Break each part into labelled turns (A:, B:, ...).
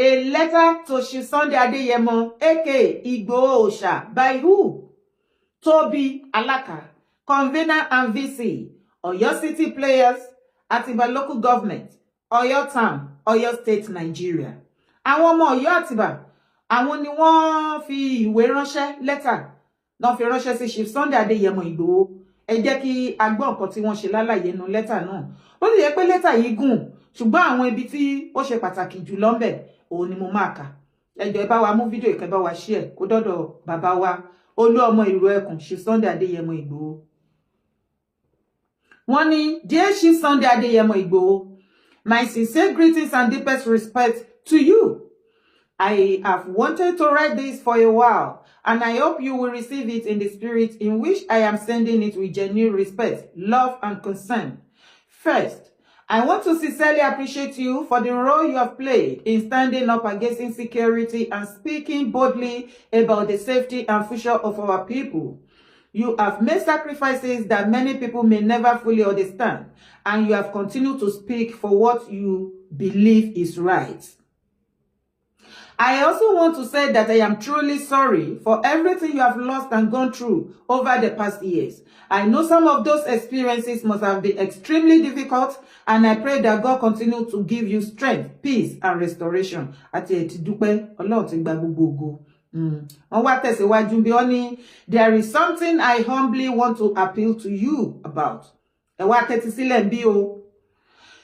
A: A letter to Chief Sunday Adeyemo, aka Igboho Oòṣà, by who? Toby Alaka, convener and VC, Oyo City Players, Atiba Local Government, Oyo Town, Oyo State, Nigeria. Àwọn ọmọ Ọ̀yọ́ Àtìbà, àwọn ni wọ́n fi ìwé ránṣẹ́ lẹ́tà náà fi ránṣẹ́ sí Chief Sunday Adeyemo Igboho. Ẹ jẹ́ kí a gbọ́ nǹkan tí wọ́n ṣe lálàyé nínú lẹ́tà náà. Ó sì yẹ pé lẹ́tà yìí gùn, ṣùgbọ́n àwọn ibi tí ó ṣe pàtàkì jù lọ ńbẹ̀ òun ni mo máa kà. Ẹ jọ̀ọ́ ẹ bá wa mú fídíò ìkẹ́ bá wa share kó dọ́dọ̀ bàbá wa Olú ọmọ Ìró Ẹkùn Chief Sunday Adeyemo Igboho. Wọ́n ní, Dear Chief Sunday Adeyemo Igboho, my sincere greetings and deepest respect to you. I have wanted to write this for a while, and I hope you will receive it in the spirit in which I am sending it with genuine respect, love, and concern. First, I want to sincerely appreciate you for the role you have played in standing up against insecurity and speaking boldly about the safety and future of our people. You have made sacrifices that many people may never fully understand, and you have continued to speak for what you believe is right. I also want to say that I am truly sorry for everything you have lost and gone through over the past years. I know some of those experiences must have been extremely difficult, and I pray that God continue to give you strength, peace, and restoration. Àti ẹ ti dúpẹ́, Ọlọ́run ti gba gbogbo ògo. Wọ́n wá tẹ̀síwájú bí wọ́n ní, there is something I humbly want to appeal to you about. Ẹ wá tẹ́tí sílẹ̀ bí o.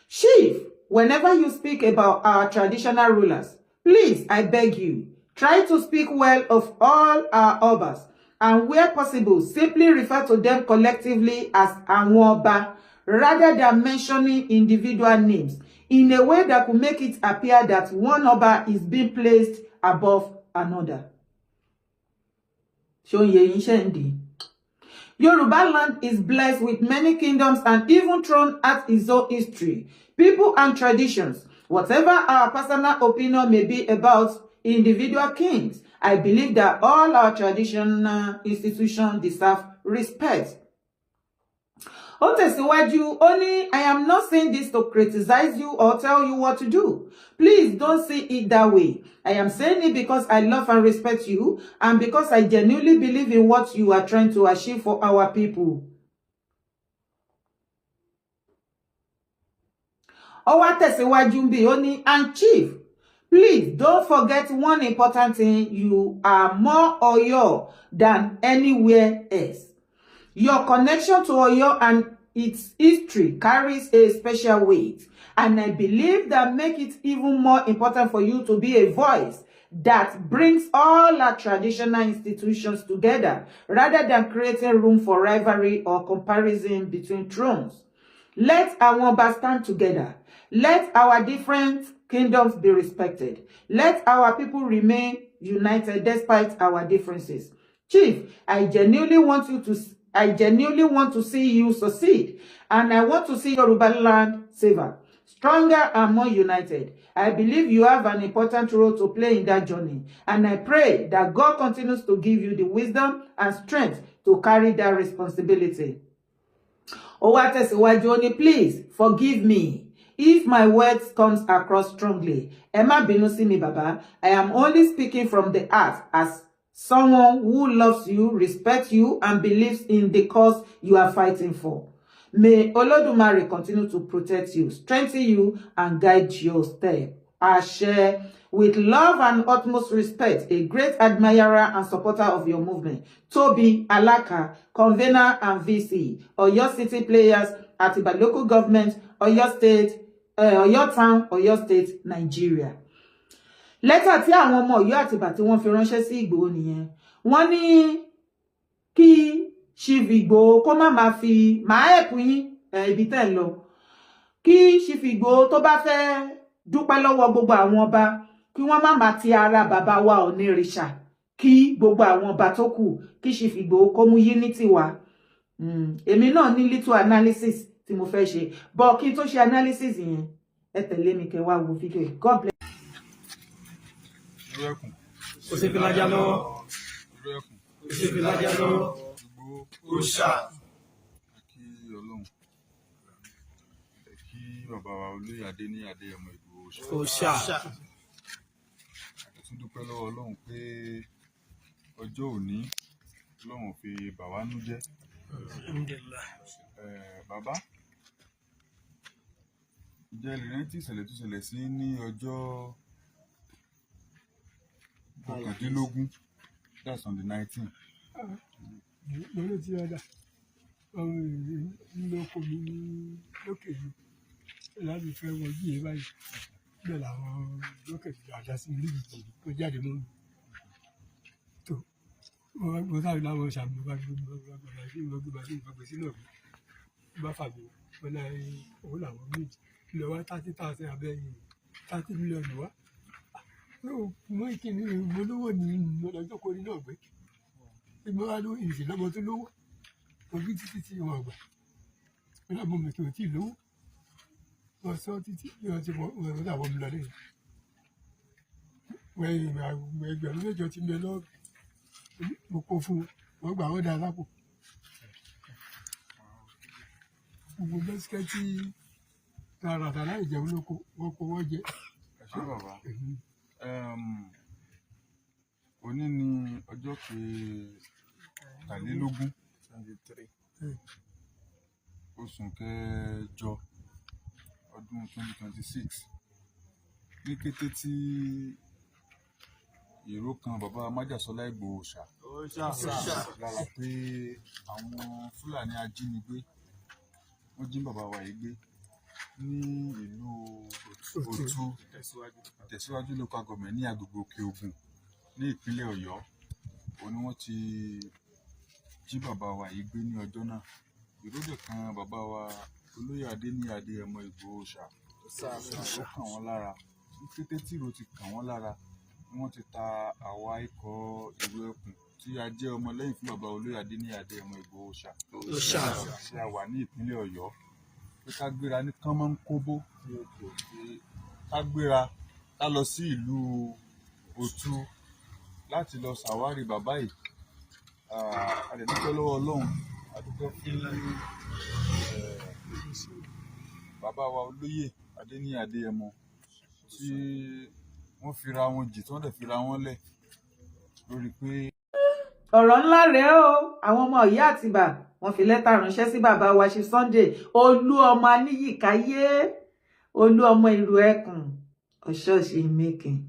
A: Chief, whenever you speak about our traditional rulers, please, I beg you, try to speak well of all our obas, and where possible, simply refer to them collectively as àwọn ọba, rather than mentioning individual names, in a way that could make it appear that one ọba is being placed above another. Yoruba land is blessed with many kingdoms and even thrown at its own history, people, and traditions. Whatever our personal opinion may be about individual kings, I believe that all our traditional institutions deserve respect. Ó tẹ̀síwájú, ó ní, I am not saying this to criticize you or tell you what to do. Please don't see it that way. I am saying it because I love and respect you, and because I genuinely believe in what you are trying to achieve for our people. Ó wá tẹ̀síwájú bí ó ní, and Chief, please don't forget one important thing. You are more Oyo than anywhere else. Your connection to Oyo and its history carries a special weight, and I believe that makes it even more important for you to be a voice that brings all our traditional institutions together, rather than creating room for rivalry or comparison between thrones. Let our ọba stand together. Let our different kingdoms be respected. Let our people remain united despite our differences. Chief, I genuinely want to see you succeed, and I want to see Yoruba land safer, stronger, and more united. I believe you have an important role to play in that journey, and I pray that God continues to give you the wisdom and strength to carry that responsibility. Ó wá tẹ̀síwájú, ó ní, please forgive me if my words comes across strongly. Ẹ má bínú sí mi, Baba. I am only speaking from the heart as someone who loves you, respects you, and believes in the cause you are fighting for. May Olódùmarè continue to protect you, strengthen you, and guide your step. I share with love and utmost respect, a great admirer and supporter of your movement, Toby Alaka, convener and VC, Oyo City Players, Atiba Local Government, Oyo State, Oyo Town, Oyo State, Nigeria. Lẹ́tà tí àwọn ọmọ Ọ̀yọ́ Àtìbà tí wọ́n fi ránṣẹ́ sí Ìgbòho nìyẹn. Wọ́n ní kí Chief Ìgbòho kó má máa fi máa ẹ̀pù yín ibi tẹ́ ń lọ. Kí Chief Ìgbòho tó bá fẹ́ dúpẹ́ lọ́wọ́ gbogbo àwọn ọba, kí wọ́n má máa ti ara bàbá wa Ọ̀nìrìṣà, kí gbogbo àwọn ọba tó kù, kí Chief Ìgbòho kó mú unity wá. Èmi náà ní little analysis tí mo fẹ́ ṣe, but kí n tó ṣe analysis yẹn, ẹ tẹ̀lé mi kẹ́ wá wo fídíò yìí. God bless.
B: Bàbá wa Olóyè Adéníyì Adéyẹmọ Ìgbòho Òòṣà. dúpẹ́ lọ́wọ́ Ọlọ́run pé ọjọ́ òní Ọlọ́run fi bà wá nú jẹ́. Bàbá, ǹjẹ́ ẹ lè rántí ìṣẹ̀lẹ̀ tó ṣẹlẹ̀ sí ní ọjọ́ kọkàndínlógún, that's on the 19th?
C: Mo ló ti ọ̀dà nínú oko mi ní lókè mi láti fẹ́ wọ yíyẹ báyìí bẹ́ẹ̀ làwọn lókè ti àdá sí ilé ìjì tó jáde mọ́ mi tó mo sáré láwọn ṣàmì bá gbé sínú ọ̀gbìn bá fàgbé wọn náà owó làwọn méjì lọ wá 30,000 abẹ́yìn 30 mílíọ̀nù wá mo ìkíni mo lówó ní ọjọ́ kórìí náà gbé ìmọ̀ wa ló ìrìnsì lọ́mọ tó lówó òbí títí tí wọn gbà wọn lábọ̀ mi kì í tí ì lówó wọn sọ títí bí wọn ti wọn dàbọ̀ mi lọ́dẹ̀ wọ́n ẹgbẹ̀rún mẹ́jọ ti mẹ lọ́ọ̀rù mo kó fún wọn gbà wọ́n dá lápò gbogbo bẹ́síkẹ́ tí tààràtà láì jẹun lóko wọn kó wọ́n jẹ.
B: Ẹ ṣé bàbá. Òní ni ọjọ́ kẹtàlélógún oṣù kẹjọ ọdún 2026 ní kété tí èrò kan bàbá Májàsọ́lá Ìgbòho lára pé àwọn Fúlàní ajínigbé wọ́n jí bàbá wa yìí gbé ní ìlú Òtú Ìtẹ̀síwájú local government ní agbègbè Òkè Ògùn ní ìpínlẹ̀ Ọ̀yọ́. Òun ni wọ́n ti jí bàbá wa yìí gbé ní ọjọ́ náà. Ìròdè kan bàbá wa Olóyè Adéníyì Adéyẹmọ Ìgbòho ó kàn wọ́n lára. Ní kété tí ìró ti kàn wọ́n lára ni wọ́n ti ta àwa ikọ̀ ìlú ẹkùn tí a jẹ́ ọmọlẹ́yìn fún bàbá Olóyè Adéníyì Adéyẹmọ Ìgbòho tí a wà ní ìpínlẹ̀ Ọ̀yọ́ pé ká gbéra ní kánmọ́nkóbó ká gbéra ká lọ sí ìlú Òtú láti lọ ṣàwárí bàbá yìí. A lè dúpẹ́ lọ́wọ́ Ọlọ́run, a dúpẹ́ fún bàbá wa Olóyè Adéníyì Adéyẹmọ tí wọ́n fira wọn jì tí wọ́n dẹ̀ fira wọn lẹ̀ lórí pé.
A: ọ̀rọ̀ ńlá rèé o, àwọn ọmọ Ìyá Àtìbà wọ́n fi lẹ́tà ránṣẹ́ sí bàbá wa ṣe Sunday Olú ọmọ Aníyìkáyé Olú ọmọ Ìrù Ẹkùn ọ̀ṣọ́ọ̀ṣì making.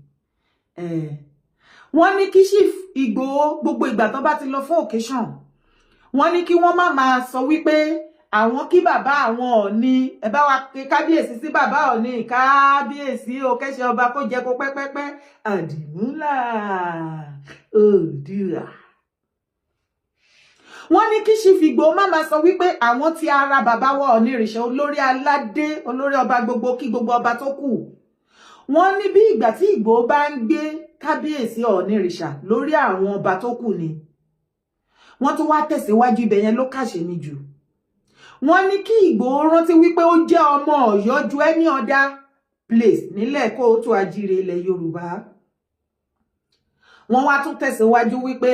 A: Wọ́n ní kí Chief Ìgbòho gbogbo ìgbà tó bá ti lọ fún occasion wọ́n ní kí wọ́n má máa sọ wípé àwọn kí bàbá àwọn Ọọ̀ni ẹ bá wa ké kábíyèsí sí bàbá Ọọ̀ni kábíyèsí o kẹ́sẹ̀ ọba kó jẹ kó pẹ́pẹ́pẹ́ àdìmúlà Oòduà. Wọ́n ní kí Chief Ìgbòho má máa sọ wípé àwọn ti ara bàbá wa Ọọ̀ni ìrìṣà olórí aládé olórí ọba gbogbo kí gbogbo ọba tó kù. Wọ́n ní bí ìgbà tí Ìgbòho bá ń gbé kábíyèsí Ọọ̀ni ìrìṣà lórí àwọn ọba tó kù ni. Wọ́n tún wá tẹ̀síwájú ibẹ̀ yẹn ló kàṣe ní jù. Wọ́n ní kí Ìgbòho rántí wípé ó jẹ́ ọmọ Ọ̀yọ́ ju any other place nílẹ̀ kóòtù àjíire ilẹ̀ Yorùbá. Wọ́n wá tún tẹ̀síwájú wípé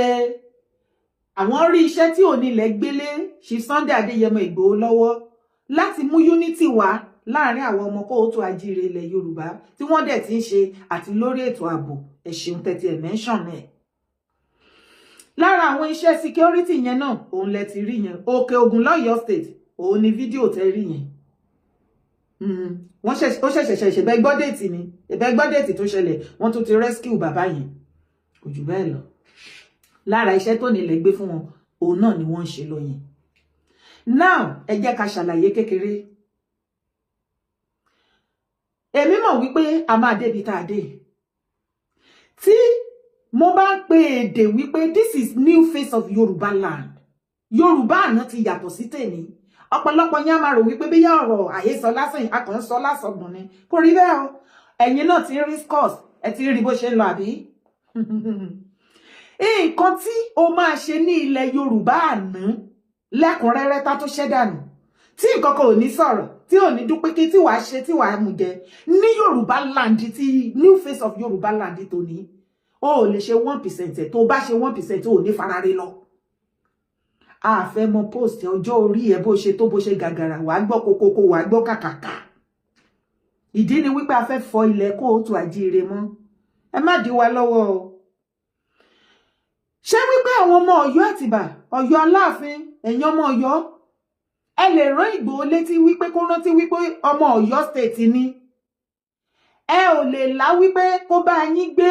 A: àwọn rí iṣẹ́ tí Onílẹ̀ gbélé Chief Sunday Adéyẹmọ Ìgbòho lọ́wọ́ láti mú unity wá láàrin àwọn ọmọ kóòtù àjíire ilẹ̀ Yorùbá tí wọ́n dẹ̀ ti ń ṣe àti lórí ètò ààbò ẹ ṣeun tẹ́tí ẹ̀ mention ẹ̀. Lára àwọn iṣẹ́ security yẹn náà òun lẹ ti rí yẹn Òkè Ògùn l'Ọ́yọ́ state òun ni fídíò tẹ́ rí yẹn. Wọ́n ṣẹ̀ṣẹ̀ ìbẹ́ gbọ́ déètì ni ìbẹ́ gbọ́ déètì tó ṣẹlẹ̀ wọ́n tún ti rescue bàbá yẹn kò jù bẹ́ẹ̀ lọ. Lára iṣẹ́ tó nílẹ̀ gbé fún wọn òun náà ni wọ́n ń ṣe lọ yẹn. Now ẹ jẹ́ ká ṣàlàyé kékeré. Èmi mọ̀ wípé a máa débi tá a dé. Tí mo bá ń pe èdè wípé this is new face of Yorùbá land. Yorùbá àná ti yàtọ̀ sí tèmi. Ọ̀pọ̀lọpọ̀ yín á máa rò wípé bí yá ọ̀rọ̀ àhesọ lásán akàn sọ lásọgbọ̀n ni. Kò rí bẹ́ẹ̀ o. Ẹ̀yin náà ti ń rí scores, ẹ ti rí bó ṣe ń lọ àbí? Nǹkan tí o máa ṣe ní ilẹ̀ Yorùbá àná lẹ́kùnrẹ́rẹ́ tá tó ṣẹ́ dànù. Tí nǹkan kan ò ní sọ̀rọ̀, tí ò ní dúpẹ́ kí tí wàá ṣe tí wàá mú jẹ ní Yorùbá land tí new face of Yorùbá land tó ní. O ò lè ṣe 1% tó bá ṣe 1% ò ní farare lọ. A fẹ́ mọ post ọjọ́ orí ẹ bó ṣe tó bó ṣe gàgàrà wàá gbọ́ kokoko wàá gbọ́ kàkàkà. Ìdí ni wípé a fẹ́ fọ ilẹ̀ kóòtù àjíire mọ́. ẹ má dí wa lọ́wọ́ o. Ṣé wípé àwọn ọmọ Ọ̀yọ́ Àtìbà, Ọ̀yọ́ Aláàfin, ẹ̀yin ọmọ Ọ̀yọ́, ẹ lè rán Ìgbòho létí wípé kó rántí wípé ọmọ Ọ̀yọ́ state ni. Ẹ ò lè lá wípé kó bá yín gbé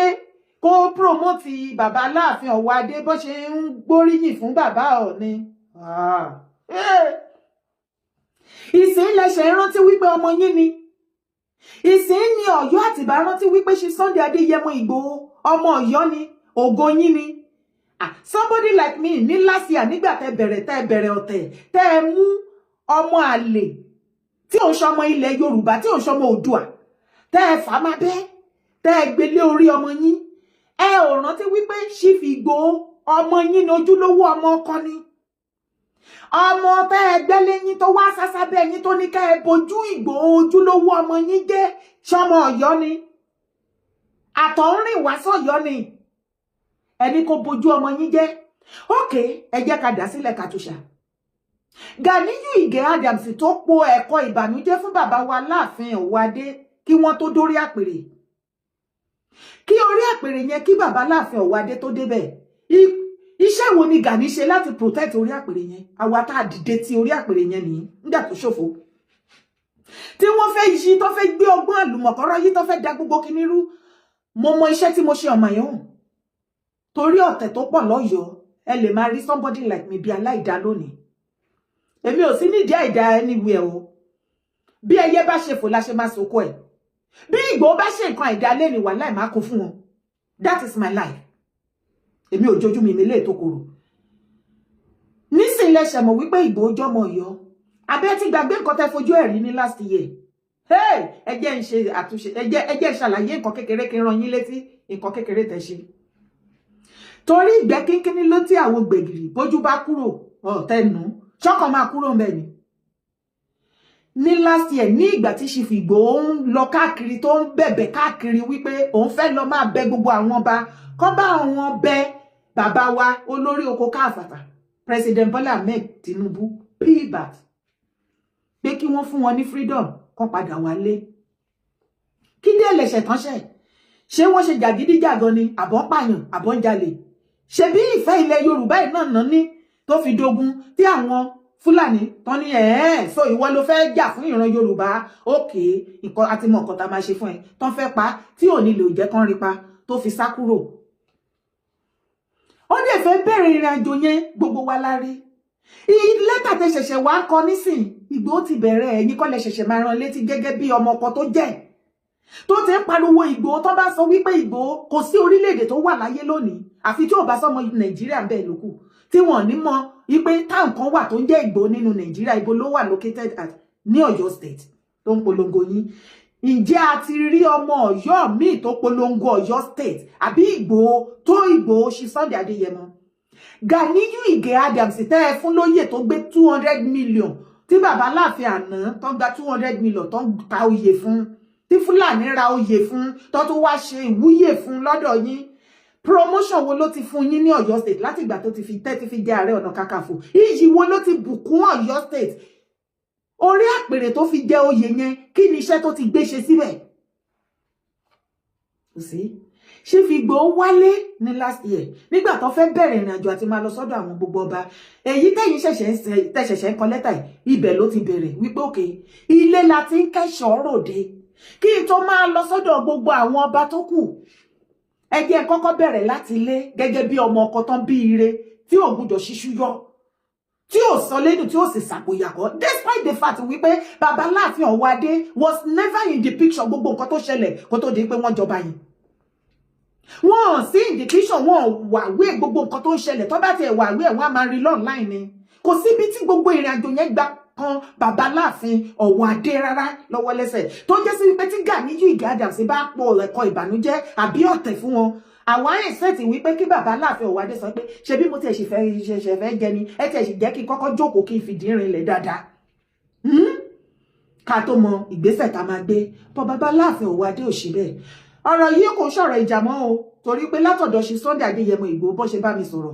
A: kó promote bàbá Aláàfin Ọ̀wádé bó ṣe ń gbóríyìn fún bàbá Ọọ̀ni. Ìsìn lẹ̀ṣẹ̀ rántí wípé ọmọ yín ni. Ìsìn ni Ọ̀yọ́ Àtìbà rántí wípé ṣe Sunday Adéyẹmọ Ìgbòho ọmọ Ọ̀yọ́ ni, ògo yín ni. Somebody like me ní last year nígbà tẹ́ bẹ̀rẹ̀ ọ̀tẹ̀ tẹ́ mú ọmọ àlè tí ò ń ṣọmọ ilẹ̀ Yorùbá tí ò ń ṣọmọ Oòduà tẹ́ fà má bẹ́ tẹ́ gbélé orí ọmọ yín. Ẹ ò rántí wípé Chief Ìgbòho ọmọ yín ní ojúlówó ọmọ ọkọ ni. Ọmọ tẹ́ gbẹ́lé yín tó wá sásá bẹ́ yín tó ní ká ẹ bojú Ìgbòho ojúlówó ọmọ yín jẹ́ ṣọmọ Ọ̀yọ́ ni. Àtọ̀húnrìn wá sọ́yọ́ ni. Ẹni kò bojú ọmọ yín jẹ́. Okay, ẹ jẹ́ ká dá sílẹ̀ ká túṣà. Ganiyu Ige Adams tó po ẹ̀kọ́ ìbànújẹ́ fún bàbá wa Láàfin Ọ̀wádé kí wọ́n tó dórí àpèrè. Kí orí àpèrè yẹn kí bàbá Láàfin Ọ̀wádé tó débẹ̀. Iṣẹ́ wo ni Gani ṣe láti protect orí àpèrè yẹn? Àwa tá dìde ti orí àpèrè yẹn nìyí nígbà tó ṣòfò. Tí wọ́n fẹ́ yí tó fẹ́ gbé ọgbọ́n àlùmọ̀kọ́rọ́ yí tó fẹ́ da gbogbo kinní rú. Mo mọ iṣẹ́ tí mo ṣe on my own. Torí ọ̀tẹ̀ tó pọ̀ lọ́yọ̀ọ́, ẹ lè máa rí somebody like me bí aláìdá lónìí. Èmi ò sí nídìí àìdá anywhere o. Bí ẹyẹ bá ṣe fò la ṣe máa sòkò ẹ̀. Bí Ìgbòho bá ṣe nǹkan àìdá lẹ́ni wà láì máa kó fún wọn. That is my life. Èmi ò jojú mi lè tó korò. Nísìnyí lẹ ṣe mọ̀ wípé Ìgbòho jọmọ Ọ̀yọ́. Abẹ́ ti gbàgbé nǹkan tẹ́ fojú ẹ̀rí ní last year. Hey, ẹ jẹ́ ń ṣe àtúnṣe, ẹ jẹ́ ṣàlàyé nǹkan kékeré kí n rán yín létí nǹkan kékeré tẹ́ ṣe. Torí ìgbẹ́ kínkínní ló tí àwọn gbẹ̀gìrì bójú bá kúrò ọ̀tẹ́nu ṣọ́kàn máa kúrò ń bẹ̀ ni. Ní last year ní ìgbà tí Chief Ìgbòho ń lọ káàkiri tó ń bẹ̀bẹ̀ káàkiri wípé òun fẹ́ lọ máa bẹ gbogbo àwọn ọba kọ́ bá àwọn bẹ bàbá wa olórí oko káàfàtà President Bola Ahmed Tinubu pbat pé kí wọ́n fún wọn ní freedom kó padà wálé. Kí dé lẹ̀ṣẹ̀ tán ṣẹ̀? Ṣé wọ́n ṣe jàgídíjàgan ni àbọ̀ pààyàn àbọ̀ ń jalè? Ṣebí ìfẹ́ ilẹ̀ Yorùbá náà ní tó fi dogun tí àwọn Fúlàní tán ní so ìwọ ló fẹ́ jà fún ìran Yorùbá. Okay, nǹkan àti mọ̀ nǹkan tá máa ṣe fún ẹ tán fẹ́ pa tí ò ní lè jẹ́ kán rí pa tó fi sá kúrò. Ó dẹ̀ fẹ́ bẹ̀rẹ̀ ìrìn àjò yẹn gbogbo wa lárí. Lẹ́tà tẹ́ ṣẹ̀ṣẹ̀ wá ń kọ nísìn Ìgbòho ti bẹ̀rẹ̀ ẹ̀yin kọ́ lẹ ṣẹ̀ṣẹ̀ máa rán létí gẹ́gẹ́ bí ọmọ ọkọ tó jẹ́ tó ti ń pariwo Ìgbòho tó bá sọ wípé Ìgbòho kò sí orílẹ̀-èdè tó wà láyé lónìí àfi tí ò bá sọmọ Nàìjíríà bẹ́ẹ̀ lókù tí wọ́n ní mọ̀ wípé táwọn kan wà tó ń jẹ́ Ìgbòho nínú Nàìjíríà ibo ló wà located at ní Ọ̀yọ́ state tó ń polongo yín. Ǹjẹ́ a ti rí ọmọ Ọ̀yọ́ míì tó polongo Ọ̀yọ́ state àbí Ìgbòho tó Ìgbòho ṣe Sunday Adéyẹmọ? Ganiyu Ige Adams tẹ́ ẹ fún lóyè tó gbé 200 million tí bàbá Láàfin àná tó gba 200 million tó ń ta oyè fún tí Fúlàní ra oyè fún tó tún wá ṣe ìwúyè fún lọ́dọ̀ yín. Promotion wo ló ti fún yín ní Ọ̀yọ́ state láti ìgbà tó ti fi jẹ́ Ààrẹ Ọ̀nà Kakanfò? Iyì wo ló ti bùkún Ọ̀yọ́ state? Orí àpèrè tó fi jẹ oyè yẹn kí ni iṣẹ́ tó ti gbé ṣe síbẹ̀? Chief Ìgbòho wálé ní last year nígbà tó fẹ́ bẹ̀rẹ̀ ìrìn àjò àti máa lọ sọ́dọ̀ àwọn gbogbo ọba. Èyí tẹ́yìn ṣẹ̀ṣẹ̀ ń kọ lẹ́tà ibẹ̀ ló ti bẹ̀rẹ̀ wípé òkè ilé la ti ń kẹ́ṣọ̀ọ́ ròde kí n tó máa lọ sọ́dọ̀ gbogbo àwọn ọba tó kù. Ẹ jẹ́ kọ́kọ́ bẹ̀rẹ̀ láti ilé gẹ́gẹ́ bí ọmọ ọkọ tán bí ire tí ò gbúdọ̀ ṣíṣú yọ tí ò sọ lẹ́nu tí ò sì ṣàpòyàkọ́ despite the fact wípé bàbá Láàfin Ọ̀wádé was never in the picture gbogbo nǹkan tó ṣẹlẹ̀ kó tó di pé wọ́n jọba yìí. Wọ́n sí in the picture wọ́n wàwé gbogbo nǹkan tó ń ṣẹlẹ̀ tó bá tiẹ̀ wàwé ẹ̀ wọ́n á máa rí online ni. Kò síbi tí gbogbo ìrìn àjò yẹn gbà kan bàbá Láàfin Ọ̀wádé rárá lọ́wọ́ lẹ́sẹ̀ tó jẹ́ sí wípé tí Ganiyu Ige Adams bá pọ̀ ẹ̀kọ́ ìbànújẹ́ àbí ọ̀tẹ̀ fún wọn àwọn ẹ̀sẹ̀tì wípé kí bàbá Láàfin Ọ̀wádé sọ pé ṣe bí mo tẹ̀ ṣe fẹ́ jẹ ni ẹ tẹ̀ ṣì jẹ́ kí kọ́kọ́ jókòó kí n fìdí rinlẹ̀ dáadáa ká tó mọ ìgbésẹ̀ tá máa gbé bọ́ bàbá Láàfin Ọ̀wádé ò ṣe bẹ́ẹ̀. Ọ̀rọ̀ yìí kò sọ̀rọ̀ ìjà mọ́ o torí pé látọ̀dọ̀ ṣe Sunday Adéyẹmọ Ìgbòho bó ṣe bá mi sọ̀rọ̀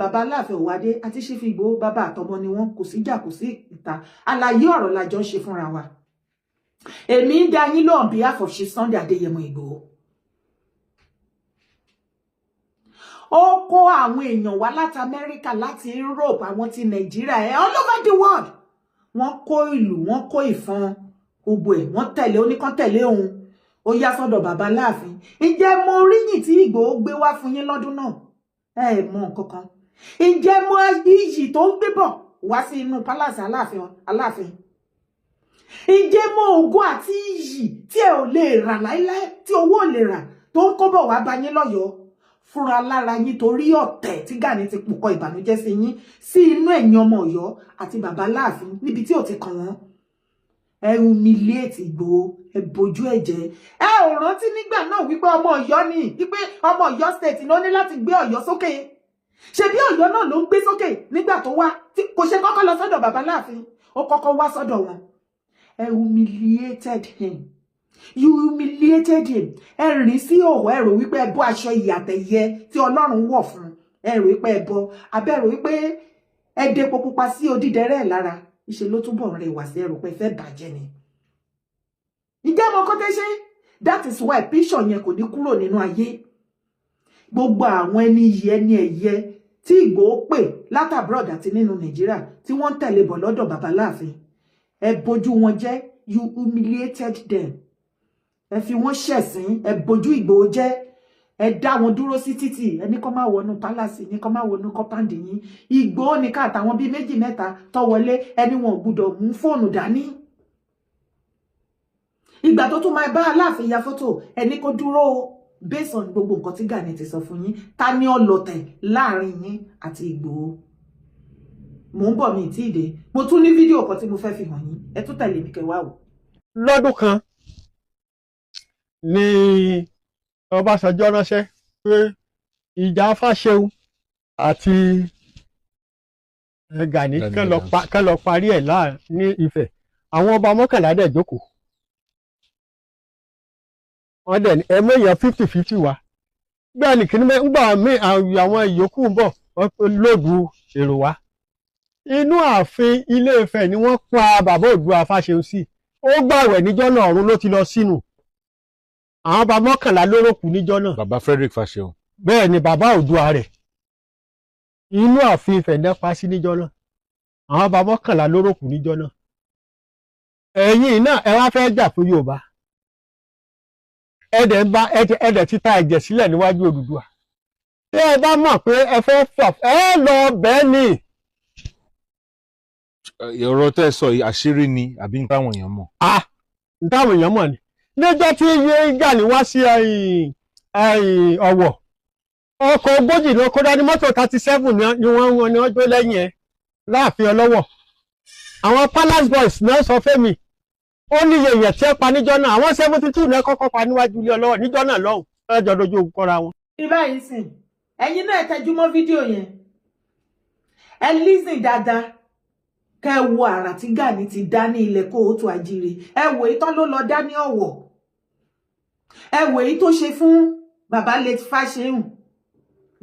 A: bàbá Aláàfin Ọ̀wádé àti Chief Ìgbòho bàbá àtọmọ ni wọ́n kò sí jà kò sí ìta àlàyé ọ̀rọ̀ la jọ ń ṣe fúnra wa. Èmi ń dá yín lọ on behalf of ṣe Sunday Adéyẹmọ Ìgbòho ó kó àwọn èèyàn wá láti Amẹ́ríkà, láti Europe, àwọn ti Nàìjíríà, all over the world. Wọ́n kó ìlú, wọ́n kó ìfọn, gbogbo ẹ̀, wọ́n tẹ̀lé, oníkan tẹ̀lé òun. Ó yá sọ́dọ̀ bàbá Láàfin. Ǹjẹ́ mo ríyìn tí Ìgbòho gbé wá fún yín lọ́dún náà? Ẹ mọ̀ nǹkan kan. Ǹjẹ́ mo iyì tó ń gbé bọ̀ wá sí inú palace Aláàfin? Ǹjẹ́ mo ògo àti iyì tí ẹ ò lè rà láíláí, tí owó ò lè rà, tó ń kó bọ̀ wá bá yín lọ́yọ̀ọ́ fúnra lára yín torí ọ̀tẹ̀ tí Gani ti pùkọ ìbànújẹ́ sí yín sí inú ẹ̀yin ọmọ Ọ̀yọ́ àti bàbá Láàfin níbi tí ò ti kàn wọ́n? Ẹ humiliate Ìgbòho, ẹ bojú ẹ̀jẹ̀. Ẹ ò rántí nígbà náà wípé ọmọ Ọ̀yọ́ ni, wípé ọmọ Ọ̀yọ́ state ló ní láti gbé Ọ̀yọ́ sókè. Ṣé bí Ọ̀yọ́ náà ló ń gbé sókè nígbà tó wá, tí kò ṣe kọ́kọ́ lọ sọ́dọ̀ bàbá Láàfin, ó kọ́kọ́ wá sọ́dọ̀ wọn. Ẹ humiliated him. You humiliated him. Ẹ rìn sí òwò, ẹ rò wípé ẹ bọ́ aṣọ ìyàtẹ̀yẹ tí Ọlọ́run wọ̀ fún. Ẹ rò wípé ẹ bọ́, abẹ́ rò wípé ẹ dé epo pupa sí odídẹrẹ́ lára. Ìṣe ló túbọ̀ rẹwà sí, ẹ rò pé fẹ́ bàjẹ́ ni. Ǹjẹ́ mo kọ́ tẹ́ ṣe? That is why picture yẹn kò ní kúrò nínú ayé. Gbogbo àwọn ẹni yìí, ẹni ẹ̀yẹ tí Ìgbòho pè látàbúrọ̀d àti nínú Nàìjíríà tí wọ́n ń tẹ̀lé bọ̀ lọ́dọ̀ bàbá Láàfin. Ẹ bojú wọn jẹ́, you humiliated them. Ẹ fi wọ́n ṣẹ̀sín, ẹ bojú Ìgbòho jẹ́, ẹ dá wọn dúró sí títì, ẹni kọ́ máa wọnú pálásì, ní kọ́ máa wọnú kọ́páǹdì yín. Ìgbòho ní ká àtàwọn bíi méjì mẹ́ta tó wọlé, ẹni wọn ò gbúdọ̀ mú fóònù dání. Ìgbà tó tún máa bá Aláàfin ya fọ́tò, ẹni kó dúró based on gbogbo nǹkan tí Gani ti sọ fún yín. Ta ni ọlọ̀tẹ̀ láàrin yín àti Ìgbòho? Mò ń bọ̀ mi tí ìdè. Mo tún ní fídíò kan tí mo fẹ́ fi hàn yín. Ẹ tún tẹ̀lé mi kẹwàá wò.
C: Lọ́dún kan ni Ọbásanjọ́ ránṣẹ́ pé ìjà Fáṣẹ̀hùn àti Gani kán lọ parí ẹ̀ ní Ifẹ̀. Àwọn ọba mọ́kànlá dẹ̀ jókòó. Wọ́n dẹ̀ ní ẹmú èèyàn 50-50 wá. Bẹ́ẹ̀ ni kìíní gbà mí àwọn ìyókù ń bọ̀ wọ́n lòdù èrò wá. Inú ààfin Ilé Ifẹ̀ ni wọ́n pa bàbá Oòduà Fáṣẹ̀hùn sí. Ó gbàwẹ̀ níjọ́ náà, ọ̀run ló ti lọ sínú. Àwọn ọba mọ́kànlá ló rò kú níjọ́ náà.
B: Bàbá Frederick Fáṣẹ̀hùn.
C: Bẹ́ẹ̀ ni bàbá Oòduà rẹ̀. Inú ààfin Ifẹ̀ ní pa sí níjọ́ náà. Àwọn ọba mọ́kànlá ló rò kú níjọ́ náà. Ẹ̀yin náà ẹ wá fẹ́ jà fún Yorùbá. Ẹ̀dẹ̀ ti ta ẹ̀jẹ̀ sílẹ̀ níwájú Odùduwà. Tí ẹ bá mọ̀ pé ẹ fẹ́ fà ẹ lọ bẹ́ẹ̀ ni.
B: Ọ̀rọ̀ tẹ́ sọ yìí àṣírí ni àbí n táwọn èèyàn mọ̀?
C: N táwọn èèyàn mọ̀ ni. Níjọ́ tí Gani wá sí Ọ̀wọ̀, ọkọ̀ 40 ló kó dání, mọ́tò 37 ni wọ́n jó lẹ́yìn ẹ̀ láàfin Ọlọ́wọ̀. Àwọn Palace Boys náà sọ fẹ́mi. Ó ní yẹ̀yẹ̀ tí ẹ pa níjọ́ náà, àwọn 72 náà kọ́kọ́ pa níwájú ilé Ọlọ́wọ̀ níjọ́ náà lọ́hùn, ẹjọ́ dojú ogun kọ́ra wọn.
A: Ibà yìí sìn, ẹ̀yin náà tẹjú mọ́ fídíò yẹn. Ẹ lísìn dáadáa. Kẹ́ wo àrà tí Gani ti dá ní ilẹ̀ Kóòtù Àjíire. Ẹ wò èyí tán ló lọ dá ní Ọ̀wọ̀. Ẹ wò èyí tó ṣe fún bàbá late Fáṣẹ̀hùn.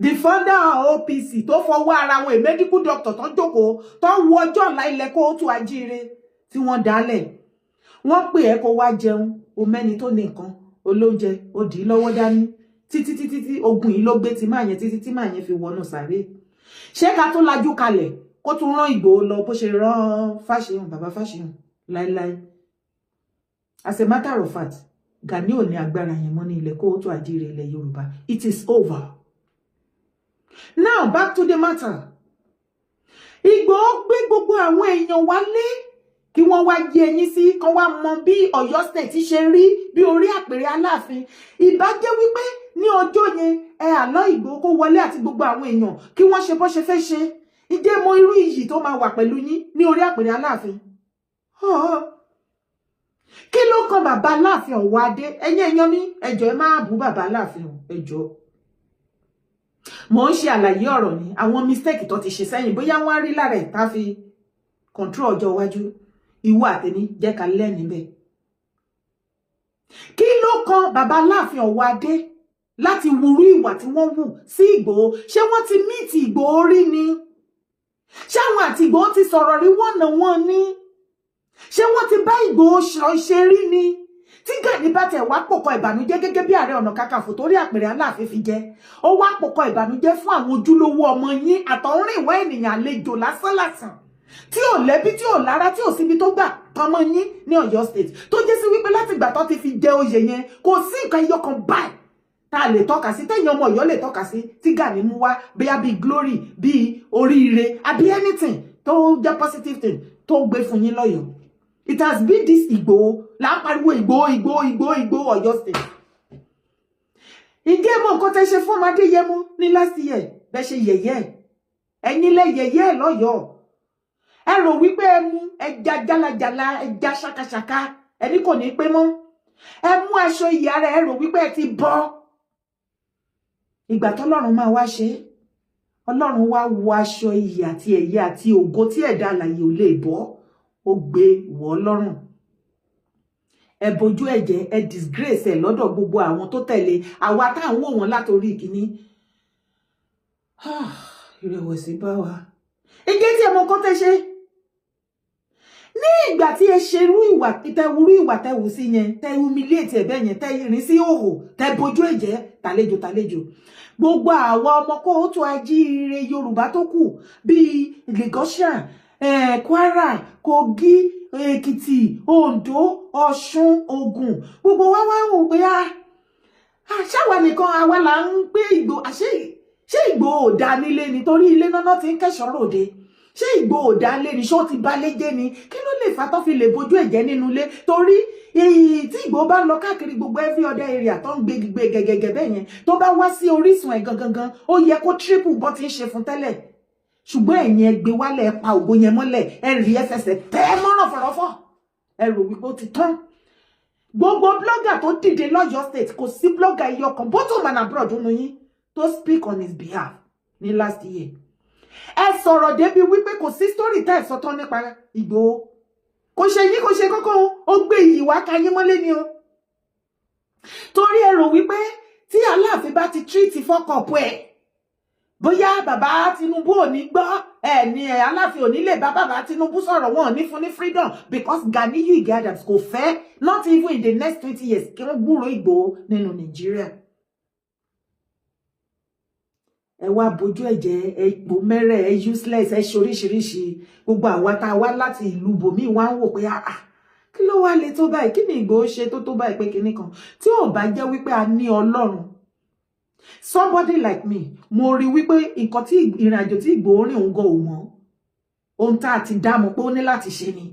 A: The founder of OPC tó fọwọ́ ara wọn, a medical doctor tó jókòó tó wo ọjọ́ ọ̀la ilẹ̀ Kóòtù Àjíire tí wọ́n dálẹ̀. Wọ́n pè ẹ́ kó wá jẹun, o mẹ́ni tó ní nǹkan, olóúnjẹ, ó dì í lọ́wọ́ dání. Títí ogun yìí ló gbé tí máa yẹn títí tí máa yẹn fi wọnú sàréè. Ṣé ká tó lajú kalẹ̀ kó tún rán Ìgbòho lọ bó ṣe rán Fáṣẹ̀hùn, bàbá Fáṣẹ̀hùn láíláí? As a matter of fact, Gani ò ní agbára yẹn mọ́ ní ilẹ̀ Kóòtù Àjíire ilẹ̀ Yorùbá. It is over. Now back to the matter. Ìgbòho gbé gbogbo àwọn èèyàn wálé kí wọ́n wá yé ẹyin sí, kán wá mọ bí Ọ̀yọ́ state ṣe rí, bí orí àpèrè Aláàfin. Ìbá jẹ́ wípé ní ọjọ́ yẹn àlọ́ Ìgbòho kó wọlé àti gbogbo àwọn èèyàn kí wọ́n ṣe bó ṣe fẹ́ ṣe. Ìjẹ́ mo irú iyì tó máa wà pẹ̀lú yín ní orí àpèrè Aláàfin. Kí ló kan bàbá Aláàfin Ọ̀wọ̀ Adé? Ẹ̀yin èèyàn mi, ẹ jọ̀ọ́ ẹ má bú bàbá Aláàfin o, ẹ jọ̀ọ́. Mo ń ṣe àlàyé ọ̀rọ̀ ni, àwọn mistake tó ti ṣe sẹ́yìn bóyá wọ́n á rí lára ẹ̀ tá fi control ọjọ́ iwájú. Ìwọ àtẹ̀mí jẹ́ ká lẹ́ níbẹ̀. Kí ló kan bàbá Aláàfin Ọ̀wọ̀ Adé láti wúrú ìwà tí wọ́n wù sí Ìgbòho? Ṣé wọ́n ti meet Ìgbòho rí ni? Ṣé àwọn àti Ìgbòho ti sọ̀rọ̀ rí wọ́n ní? Ṣé wọ́n ti bá Ìgbòho ṣe rí ni? tí Gani bá tẹ̀ wá pòkọ ìbànújẹ́ gẹ́gẹ́ bí Ààrẹ Ọ̀nà Kakanfò torí àpèrè Aláàfin fi jẹ ó wá pòkọ ìbànújẹ́ fún àwọn ojúlówó ọmọ yín àtọ̀húnrìnwá ènìyàn àlejò lásánlàsàn tí ò lẹ́bí tí ò lára tí ò síbi tó gbà tọmọ yín ní Ọ̀yọ́ state tó jẹ́ sí wípé láti ìgbà tó ti fi jẹ oyè yẹn kò sí nǹkan ẹyọ kan báyìí tá a lè tọ́ka sí tẹ́yìn ọmọ Ọ̀yọ́ lè tọ́ka sí tí Gani mú wá bóyá bíi glory bíi oríire àbí anything tó jẹ́ positive thing tó gbé fún yín lọ́yọ̀ọ́. It has been this Igboho là ń pariwo Igboho Ọ̀yọ́ state. Ìdí ẹ̀mọ́ nǹkan tẹ́ ṣe fún Adéyẹmọ ní last year bẹ́ ṣe yẹ̀yẹ́ ẹ̀yin lẹ yẹ̀yẹ́ lọ́yọ̀ọ́. Ẹ rò wípé ẹ mú ẹja jálajàla ẹja ṣàkàṣàkà ẹni kò ní pé mọ́. Ẹ mú aṣọ ìyá rẹ̀ ẹ rò wípé ẹ ti bọ́. Ìgbà tọ́lọ́run máa wá ṣe Ọlọ́run wá wọ aṣọ ìyè àti ẹ̀yẹ àti ògo tí ẹ̀dá alààyè ò lè bọ́ ó gbé wọ̀ lọ́rùn. Ẹ bojú ẹ̀jẹ̀ ẹ disgrace ẹ lọ́dọ̀ gbogbo àwọn tó tẹ̀lé àwa tá à ń wò wọ́n látorí ìkíní. Ìrẹ̀wẹ̀sì bá wa. Ìjẹ́ tí ẹ mọ nǹkan tẹ́ ṣe ní ìgbà tí ẹ ṣe irú ìwà tẹ́wù sí yẹn tẹ́ humiliate ẹ̀bẹ̀ yẹn tẹ́ irin sí òhò tẹ́ bojú ẹ̀jẹ̀ tàlejò gbogbo àwọn ọmọ kóòtù ajíire Yorùbá tó kù bíi Lagosian Kwara Kogi Èkìtì Ondo Ọ̀ṣun Ògùn gbogbo wa wá wò pé ṣáwa nìkan àwa là ń gbé Ìgbòho ṣé Ìgbòho ò dá nílé nítorí ilé náà ti ń kẹ́ṣọ́ ròde ṣé Ìgbòho ò dá lé ní ṣó ti bá lé jẹ́ ni kí ló lè fa tó fi lè bojú ẹ̀jẹ̀ nínú ilé torí tí Ìgbòho bá lọ káàkiri gbogbo every other area tó ń gbé gẹ́gẹ́gẹ́ bẹ́ẹ̀ yẹn tó bá wá sí orísun ẹ̀ gangan ó yẹ kó triple bó ti ń ṣe fún tẹ́lẹ̀ ṣùgbọ́n ẹ̀yin ẹ gbé wálẹ̀ ẹ pa ògo yẹn mọ́lẹ̀ ẹ rí ẹsẹsẹ tẹ́ ẹ mọ́ràn fọ̀rọ̀fọ̀ ẹ rò wípé ó ti tán gbogbo blogger tó dìde lọ́yọ́ state kò sí blogger iye ọkàn both home and abroad nínú yín tó speak on his behalf ní last year ẹ sọ̀rọ̀ débi wípé kò sí story tá ẹ sọ tán nípa Ìgbòho kò ṣe yín kò ṣe kókó ó gbé iyì wá ka yín mọ́lé ni o torí ẹ rò wípé tí Aláàfin bá ti treat fọ́kọ̀pù ẹ̀ bóyá bàbá Tinubu ò ní gbọ́ ní Aláàfin ò ní lè bá bàbá Tinubu sọ̀rọ̀ wọn ò ní fún ní freedom because Ganiyu Ige Adams kò fẹ́ not even in the next 20 years kí wọ́n gbúrò Ìgbòho nínú Nàìjíríà. Ẹ wá bojú ẹ̀jẹ̀ ẹ ipò mẹ́rẹ̀ ẹ useless ẹ ṣoríṣiríṣi gbogbo àwa tá a wá láti ìlú bòmí wá ń wò pé kí ló wá le tó báyìí kí ni Ìgbòho ṣe tó báyìí pé kinní kan tí ò bá jẹ́ wípé a ní Ọlọ́run somebody like me mo rí wípé nǹkan tí ìrìnàjò tí Ìgbòho rìn òun gan ò mọ̀ ohun tá a ti dá mọ̀ pé ó ní láti ṣe ni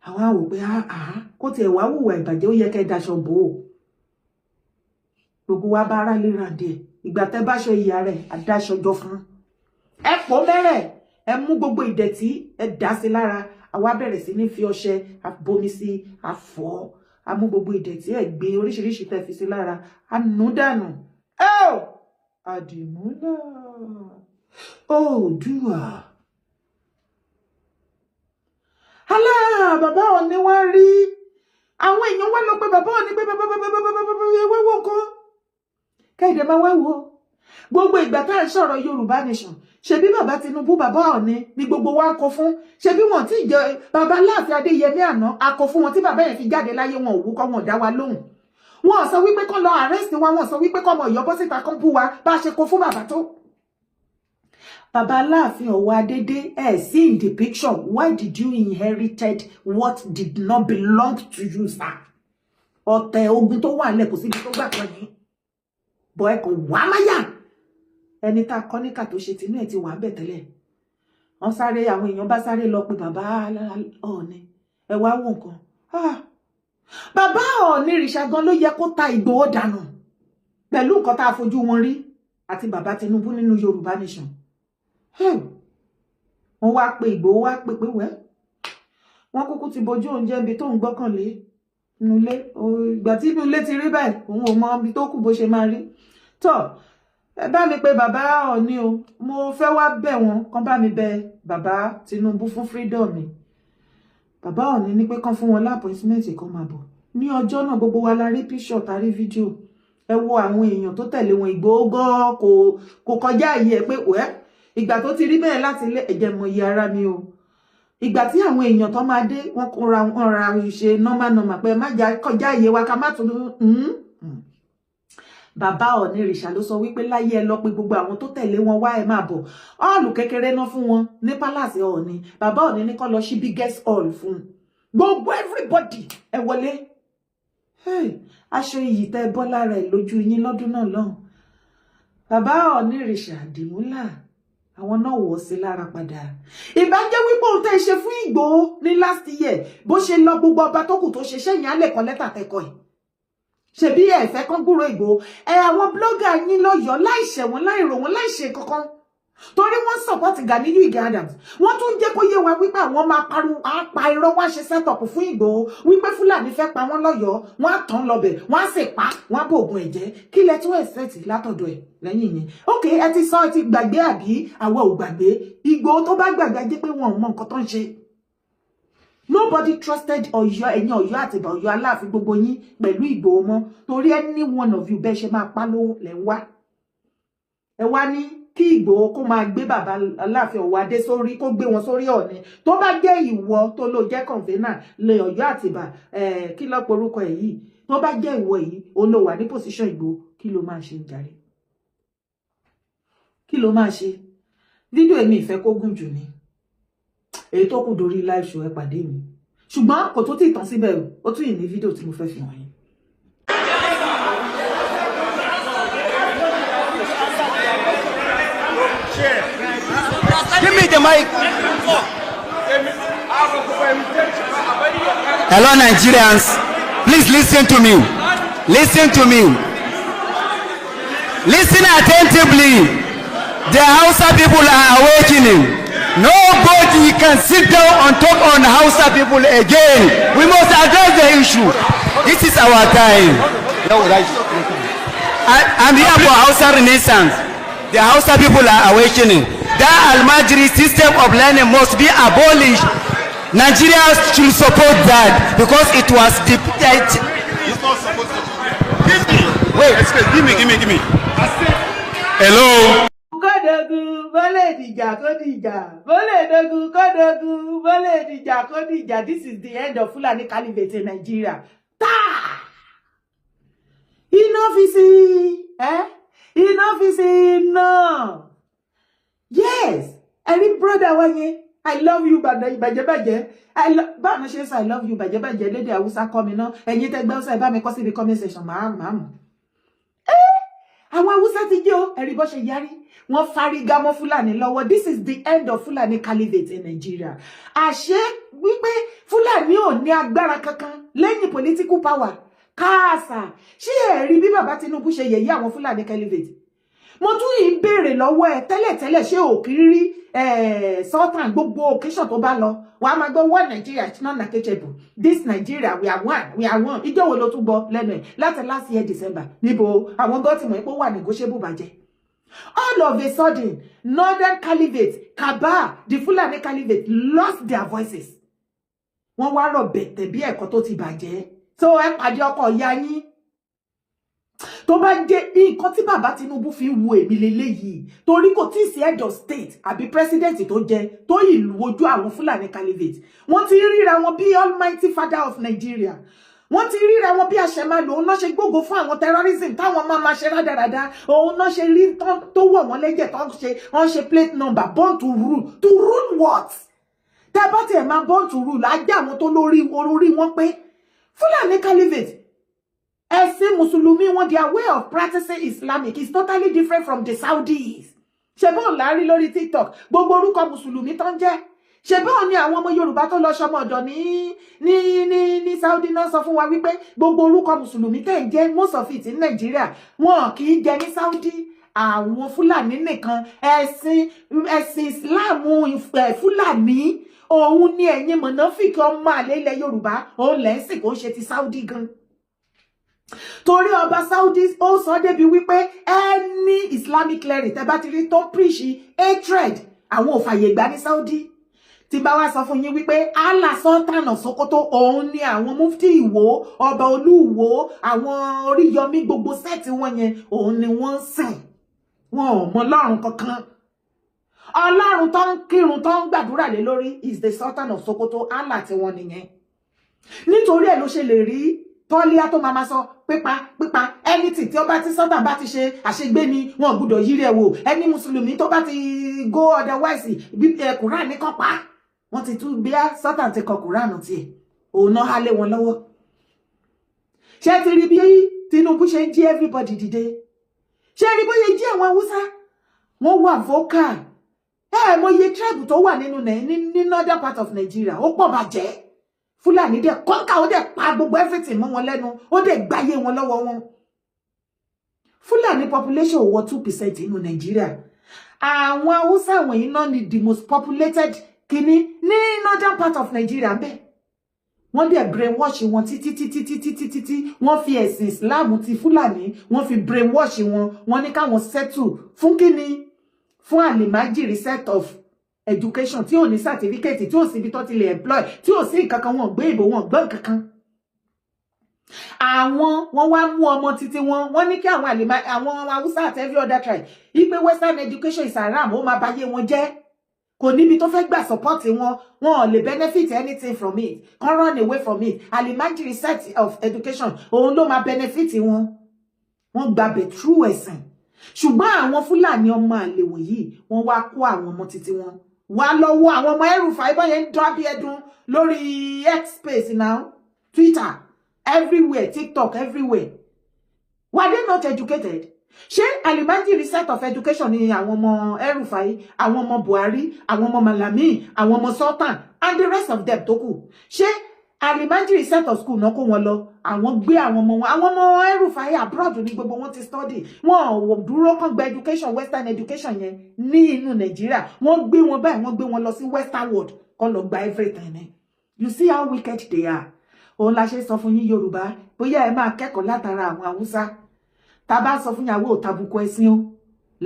A: àwa wò pé kó tiẹ̀ wá hùwà ìbàjẹ́ ó yẹ kẹ́ daṣọ bò ó gbogbo wa bá ara lè ràn díẹ̀ ìgbà tẹ́ bá ṣọ ìyá rẹ̀ àdáṣọjọ fún ẹ pọ̀ mẹ́rẹ̀ ẹ mú gbogbo ìdẹ̀tí ẹ dá sí lára àwa bẹ̀rẹ̀ sí ní fi ọṣẹ abomi sí àfọ̀ a mú gbogbo ìdẹ̀tí ẹ gbé oríṣiríṣi tẹ́ fi sí lára ànú dànù àdìmúlà Oòduà bàbá Ọọ̀ni wá rí àwọn èèyàn wá lọ pé bàbá Ọọ̀ni pé wẹ́wọ́ nǹkan kẹ́ẹ̀dẹ̀ máa wá wo gbogbo ìgbà tá à ń sọ̀rọ̀ Yorùbá nation ṣebí bàbá Tinubu bàbá Ọọ̀ni ni gbogbo wa kọ fún ṣebí wọn tí ìjọ bàbá Aláàfin Adéyẹmí àná akọ fún wọn tí bàbá yẹn fi jáde láyé wọn òwú kọ́ wọn dá wa lóhùn wọn sọ wípé kán lọ arrest wa wọn sọ wípé kọ́mọ Ọ̀yọ́ bọ́ síta kán bú wa bá ṣe kọ fún bàbá tó bàbá Aláàfin Ọ̀wọ̀ Adédé see in the picture why did you inherited what did not belong to you sir ọ̀tẹ̀ ogun tó wà nílẹ̀ kò síbi tó gbà kan yìí bọ̀ ẹ kò wá máyà ẹni tá a kọ́ níkà tó ṣe tinú ẹ̀ ti wà ń bẹ̀ tẹ́lẹ̀ wọ́n sáré àwọn èèyàn bá sáré lọ pé bàbá Ọọ̀ni ẹ wá wò nǹkan bàbá Ọọ̀ni rìṣà gan ló yẹ kó ta Ìgbòho dànù pẹ̀lú nǹkan tá a fojú wọn rí àti bàbá Tinubu nínú Yorùbá nation wọ́n wá pé Ìgbòho wá pé wẹ́ wọ́n kúkú ti bojú oúnjẹ ibi tó ń gbọ́kànlé nulé ìgbà tí inú ilé ti rí báyìí òun ò mọ ibi tó kù bó ṣe máa rí tọ́ ẹ bá mi pé bàbá Ọọ̀ni o mo fẹ́ wá bẹ̀ wọ́n kán bá mi bẹ̀ bàbá Tinubu fún freedom mi bàbá Ọọ̀ni ní pé kán fún wọn lápọ̀ìsímẹ́ǹtì kan máa bọ̀ ní ọjọ́ náà gbogbo wa la rí píṣọ̀ ta rí fídíò ẹ wo àwọn èèyàn tó tẹ̀lé wọn Ìgbòho gan kò kọjá àyè ẹ pé ìgbà tó ti rí bẹ́ẹ̀ láti ilé ẹ̀jẹ̀ mọ iye ara mi o ìgbà tí àwọn èèyàn tó máa dé wọ́n kóra ra ṣe normal pé má jà kọjá iye wa ká má tún bàbá Ọ̀nìrìṣà ló sọ wípé láyé ẹ lọ pé gbogbo àwọn tó tẹ̀lé wọn wá ẹ máa bọ̀ ọ́ọ̀lù kékeré náà fún wọn ní pálàsì Ọ̀ọ̀ni bàbá Ọ̀ọ̀ni ní kó lọ sí biggest hall fún gbogbo everybody ẹ wọlé aṣọ iyì tẹ bọ́ lára ẹ lójú yín lọ́dún náà lọ́hùn bàbá Ọ̀nìrìṣà Àdìmúlà àwọn náà wọ̀ sí lára padà ìbájẹ́ wípé òun tẹ́ ṣe fún Ìgbòho ní last year bó ṣe lọ gbogbo ọba tó kù tó ṣe ṣẹ́yìn alẹ́ kan lẹ́tà tẹ́kọ̀ọ́ ẹ̀ ṣebí ẹ̀fẹ́ kan gbúrò Ìgbòho àwọn blogger yín lọ́yọ̀ọ́ láìṣẹ̀ wọn láìrò wọn láìṣe kankan torí wọ́n support Ganiyu Ige Adams wọ́n tún jẹ́ kó yé wa wípé àwọn máa pa irọ́ wá ṣe setup fún Ìgbòho wípé Fúlàní fẹ́ pa wọ́n lọ́yọ̀ọ́ wọ́n á tàn lọ́bẹ̀ wọ́n á sì pa wọ́n á bògùn ẹ̀jẹ̀ kí lẹ tún expect látọ̀dọ̀ ẹ̀ lẹ́yìn yẹn ok ẹ ti sọ ẹ ti gbàgbé àbí àwọn ò gbàgbé Ìgbòho tó bá gbàgbé jẹ́ pé wọn ò mọ nǹkan tó ń ṣe nobody trusted Ọ̀yọ́ ẹ̀yin Ọ̀yọ́ Àtìbà Ọ̀yọ́ Aláàfin gbogbo yín pẹ̀lú Ìgbòho mọ́ torí any one of you bẹ́ẹ̀ ṣe máa pa lówó lẹ́ ń wá ẹ wá ní kí Ìgbòho kó máa gbé bàbá Aláàfin Ọ̀wọ̀ Adé sórí kó gbé wọn sórí Ọ̀ọ̀ni tó bá jẹ́ ìwọ tó ló jẹ́ convener lè Ọ̀yọ́ Àtìbà kí ló porúkọ ẹ̀ yìí tó bá jẹ́ ìwọ yìí ó ló wà ní position Ìgbòho kí ló máa ṣe ń jàre kí ló máa ṣe fídíò èmi ìfẹ́ kó gùn jù ni èyí tó kù dórí live show ẹ pàdé mi ṣùgbọ́n kò tó tí ì tán síbẹ̀ ó tún yìí ní fídíò tí mo fẹ́ fi hàn yín.
D: Give me the mic. Hello, Nigerians. Please listen to me. Listen to me. Listen attentively. The Hausa people are awakening. Nobody can sit down and talk on Hausa people again. We must address the issue. This is our time. I'm here for Hausa Renaissance. The Hausa people are awakening. That Almajiri system of learning must be abolished. Nigerians should support that because it was defeated.
B: It's not supposed to be. Give me.
D: Wait.
B: Excuse, give me. Hello.
A: Kódógún bọ́lẹ̀ ìdìjà kó dìjà bọ́lẹ̀ dógún kódógún bọ́lẹ̀ ìdìjà kó dìjà. This is the end of Fulani Caliphate in Nigeria. Enough is enough. Yes, ẹ̀rí brother wa yẹn I love you bàjẹ́bàjẹ́ báwo ṣe sọ I love you bàjẹ́bàjẹ́ lédè Haúsá kọ́ mi náà ẹ̀yin tẹ́gbẹ́ Haúsá ẹ̀ bá mi kọ́ síbi comment section máa mọ̀. Àwọn Haúsá ti jẹ́ o ẹ̀rí bó ṣe yarí wọ́n fárígá mọ́ Fúlàní lọ́wọ́. This is the end of Fulani Caliphate in Nigeria. Àṣé wípé Fúlàní ò ní agbára kankan lẹ́yìn political power káàsà ṣé ẹ̀rí bí bàbá Tinubu ṣe yẹ̀yẹ́ àwọn Fulani Caliphate. Mo tún yìí béèrè lọ́wọ́ ẹ tẹ́lẹ̀tẹ́lẹ̀ ṣé ò kí rí Sultan gbogbo occasion tó bá lọ wàá máa gbọ́ one Nigeria it's not negotiable this Nigeria we are one ìjọ wo ló tún gbọ́ lẹ́nu ẹ̀ láti last year December níbo àwọn gọ́ọ̀tì mọ̀ pé ó wà negotiable bàjẹ́. All of a sudden Northern Caliphate Kaba the Fulani Caliphate lost their voices. Wọ́n wá rọ̀ bẹ̀tẹ̀ bí ẹ̀kọ́ tó ti bàjẹ́ so ẹ pàdé ọkọ ìyá yín. Tó bá jẹ́ nǹkan tí bàbá Tinubu fi wo èmi leléyìí torí kò tí sí head of state àbí president tó jẹ́ tó ìlú ojú àwọn Fulani Caliphate. Wọ́n ti ríra wọn bí almighty father of Nigeria. Wọ́n ti ríra wọn bí àṣẹmáàlú òun náà ṣe gbógo fún àwọn terrorism táwọn máa ṣe rádaràda òun náà ṣe rí tó wọ̀ wọ́n lẹ́jẹ̀ wọ́n ṣe plate number born to rule what? Tẹ́ bá tiẹ̀ máa born to rule ajá àwọn tó lórí orí wọn pé Fulani Caliphate ẹ̀sìn Mùsùlùmí wọn their way of practicing Islamic is totally different from the Saudis. Ṣé bọ́ọ̀ lárí lórí TikTok gbogbo orúkọ Mùsùlùmí tó ń jẹ́ ṣe bọ́ọ̀ ni àwọn ọmọ Yorùbá tó lọ ṣọmọ ọ̀dọ̀ ní Saudi náà sọ fún wa wípé gbogbo orúkọ Mùsùlùmí tẹ̀ ń jẹ́ most of it ní Nàìjíríà wọn kì í jẹ ní Saudi àwọn Fúlàní nìkan ẹ̀sìn Islam Fúlàní òun ni ẹ̀yin mọ̀nàfíkì ọmọ àlè ilẹ̀ Yorùbá òun lẹ́sìn kò ṣe ti Saudi gan. Torí ọba Saudi ó sọ débi wípé any Islamic cleric tẹ́ bá ti rí tó preach hatred àwọn ò fàyè gbà ní Saudi. Tí bá wá sọ fún yín wípé Allah Sultan of Sokoto òun ni àwọn mufti Ìwó ọba Olúwo àwọn Oríyọmí gbogbo sẹ́ẹ̀tì wọn yẹn òun ni wọ́n sìn wọn ò mọ Ọlọ́run kankan. Ọlọ́run tó ń kírun tó ń gbàdúrà lé lórí is the Sultan of Sokoto. Allah tí wọ́n nìyẹn. Nítorí ẹ̀ ló ṣe lè rí Tọ́líà tó máa sọ pípa anything tí ó bá ti Sultan bá ti ṣe àṣegbé ni wọn gbọ́dọ̀ yírí ẹ̀ wò. Ẹni mùsùlùmí tó bá ti go otherwise Quran ní kan pa. Wọ́n ti tún bí Sultan ti kọ Quran tiẹ̀. Òun náà há lé wọn lọ́wọ́. Ṣé ti rí bí Tinubu ṣe ń jí everybody dìde? Ṣé rí bóyá jí àwọn Haúsá? Wọ́n wà vocal. Mo ye tribe tó wà nínú ní northern part of Nigeria. Ó pọ̀ bàjẹ́. Fúlàní dẹ̀ kọ́ńkà ó dẹ̀ pa gbogbo everything mọ́ wọn lẹ́nu. Ó dẹ̀ gbáyé wọn lọ́wọ́ wọn. Fúlàní population wọ 2% nínú Nigeria. Àwọn Haúsá wọ̀nyí náà ni the most populated kíní ní northern part of Nigeria bẹ́ẹ̀. Wọ́n dẹ̀ brainwash wọn títí. Wọ́n fi ẹ̀sìn Islam ti Fúlàní. Wọ́n fi brainwash wọn. Wọ́n ní káwọn settle fún kíní. Fún Alimajiri set of education tí ò ní certificate tí ò sí ibi tó ti lè employ tí ò sí nǹkan kan wọn gbé ìbò wọn gbọ́ nǹkan kan. Àwọn wọ́n wá mú ọmọ títí wọ́n ní kí àwọn Haúsá àti every other tribe ipe western education is haram ó máa báyé wọn jẹ́. Kò níbi tó fẹ́ gbà support wọn ò lè benefit anything from it, can run away from it. Alimajiri set of education òun ló máa benefit wọn. Wọ́n gbàbẹ̀ true ẹ̀sìn. Ṣùgbọ́n àwọn Fúlàní ọmọ àlè wọ̀nyí wọ́n wá kó àwọn ọmọ títí wọn wá lọ́wọ́ àwọn ọmọ El-Rufai ìbọn yẹn ń dán bí ẹdun lórí X space now, Twitter, everywhere, TikTok, everywhere. Were they not educated? Ṣé Alimajiri set of education ni àwọn ọmọ El-Rufai, àwọn ọmọ Buhari, àwọn ọmọ Malami, àwọn ọmọ Sultan and the rest of them tó kù? Ṣé Alimajiri set of school náà kó wọn lọ? Àwọn gbé àwọn ọmọ El-Rufai abroad ní gbogbo wọn ti study. Wọ́n dúró kàn gba education, western education yẹn ní inú Nigeria. Wọ́n gbé wọn báyìí, wọ́n gbé wọn lọ sí western world kàn lọ gba everything. You see how wicked they are. Òun la ṣe sọ fún yín Yorùbá, bóyá ẹ máa kẹ́kọ̀ọ́ látara àwọn Haúsá. Tá bá sọ fún yàwó tàbùkù ẹ̀sìn o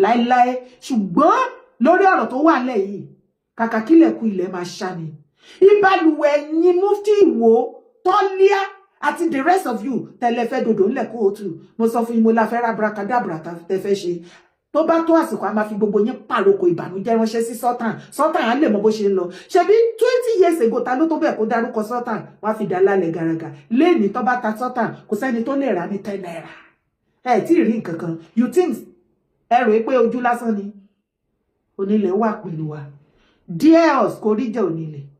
A: láéláé, ṣùgbọ́n lórí ọ̀rọ̀ tó wà nílẹ̀ yìí, kàkà kílẹ̀kùn ilẹ̀ máa ṣá ni. Ìbálùwẹ̀ yín Mufti Ìwó, Tọ́líà àti the rest of you tẹ́lẹ̀ fẹ́ dòdò ńlẹ̀ kó o tù. Mo sọ fún yín mo la fẹ́ ra bracadabra tẹ́ fẹ́ ṣe. Tó bá tó àsìkò a máa fi gbogbo yín pàrokò ìbànújẹ́ ránṣẹ́ sí Sultan. Sultan á lè mọ bó ṣe ń lọ. Ṣebí 20 years ago ta ló tó bẹ́ẹ̀ kó dárúkọ Sultan wá fi dá lálẹ́ gàràgà. Léèní tó bá ta Sultan kò sẹ́ni tó lè rà ní 10 naira. Tí ì rí nǹkan kan. You think ẹ rò pé ojú lásán ni? Onílẹ̀ wà pẹ̀lú wa. Dear us kò rí jẹ́ onílẹ̀.